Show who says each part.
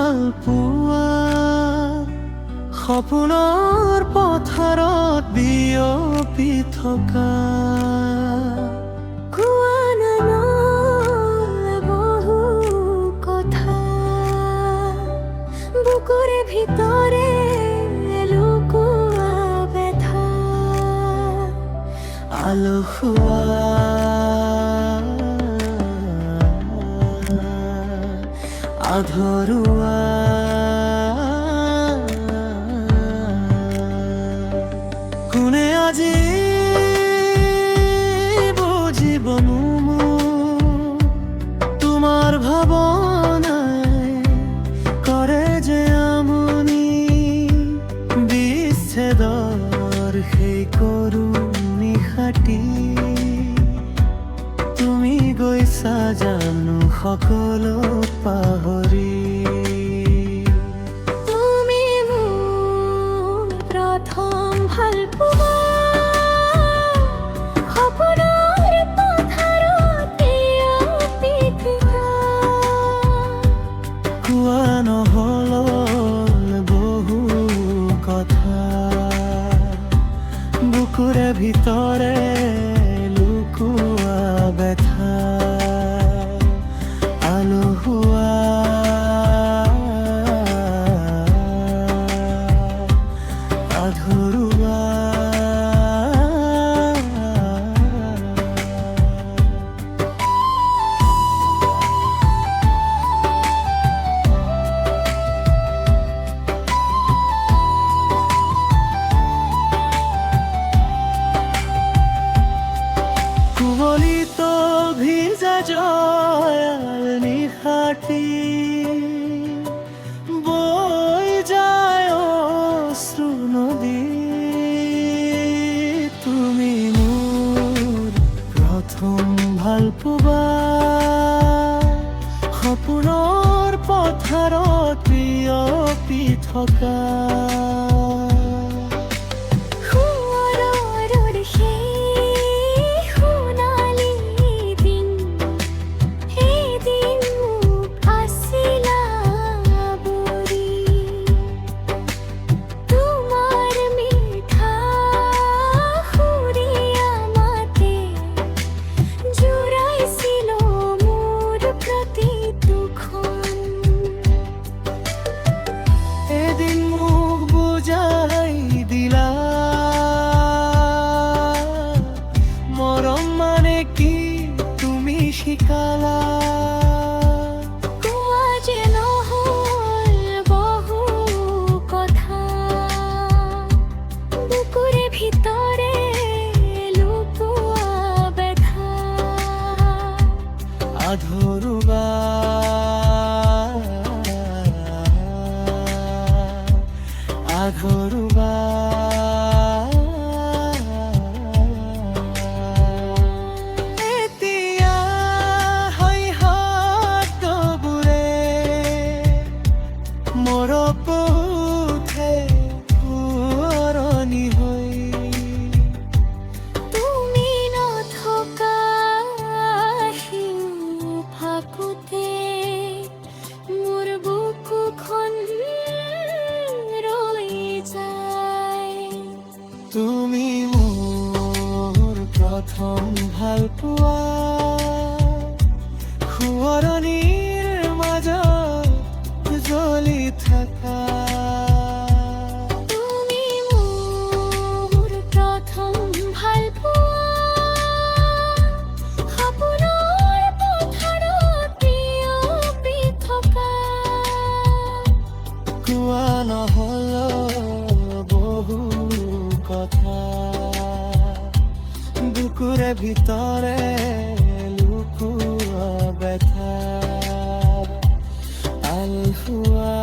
Speaker 1: ভাল পোৱা সপোনৰ পথাৰত বিয়পি থকা
Speaker 2: কোৱা নানল বহু কথা বুকুৰে ভিতৰে লুকুৱা ব্যথা
Speaker 1: আলসুৱা আধৰুৱা কোনে আজি বুজিবনো মোক তোমাৰ ভাৱনাই কৰে যে আমনি বিচ্ছেদৰ সেই কৰুণ নিশাটি তুমি গৈছা জানো সকলো পাহৰি
Speaker 2: তুমি মোৰ প্ৰথম ভাল পোৱা সপোনৰ পথাৰত বিয়পি থকা
Speaker 1: কোৱা নহ'ল বহু কথা বুকুৰে ভিতৰে লুকুৱা ব্যথা আলসুৱা আধৰুৱা কুঁৱলীত ভিজা জয়াল নিশাটি বৈ যায় অশ্ৰু নদী তুমি মোৰ প্ৰথম ভাল পোৱা সপোনৰ পথাৰত বিয়পি থকা
Speaker 2: সোঁৱৰৰ সেই সোণালী দিন সেইদিন মোক আছিলা আৱৰি তোমাৰ মিঠা সুৰীয়া মাতে জোৰাইছিল মোৰ প্ৰতিটোখন
Speaker 1: এদিন মোক বুজাই দিলা মৰম মানে কি তুমি শিকালা
Speaker 2: কোৱা যে নহ'ল বহু কথা বুকুৰে ভিতৰে লুকুৱা ব্যথা
Speaker 1: আধৰুৱা আধৰুৱা এতিয়া হাতবোৰে মোৰ বুকুতে পুৰণি হৈ
Speaker 2: তুমি নথকা ফাকুতে মোৰ বুকুখন ৰৈ যায়
Speaker 1: তুমি মোৰ প্ৰথম ভাল পোৱা সোঁৱৰণিৰ মাজত জ্বলি থকা
Speaker 2: তুমি মোৰ প্ৰথম ভাল পোৱা সপোনৰ পথাৰত বিয়পি থকা
Speaker 1: কোৱা নহ'ল বহু কথা বুকুৰে ভিতৰে লুকুৱা ব্যথা আলসুৱা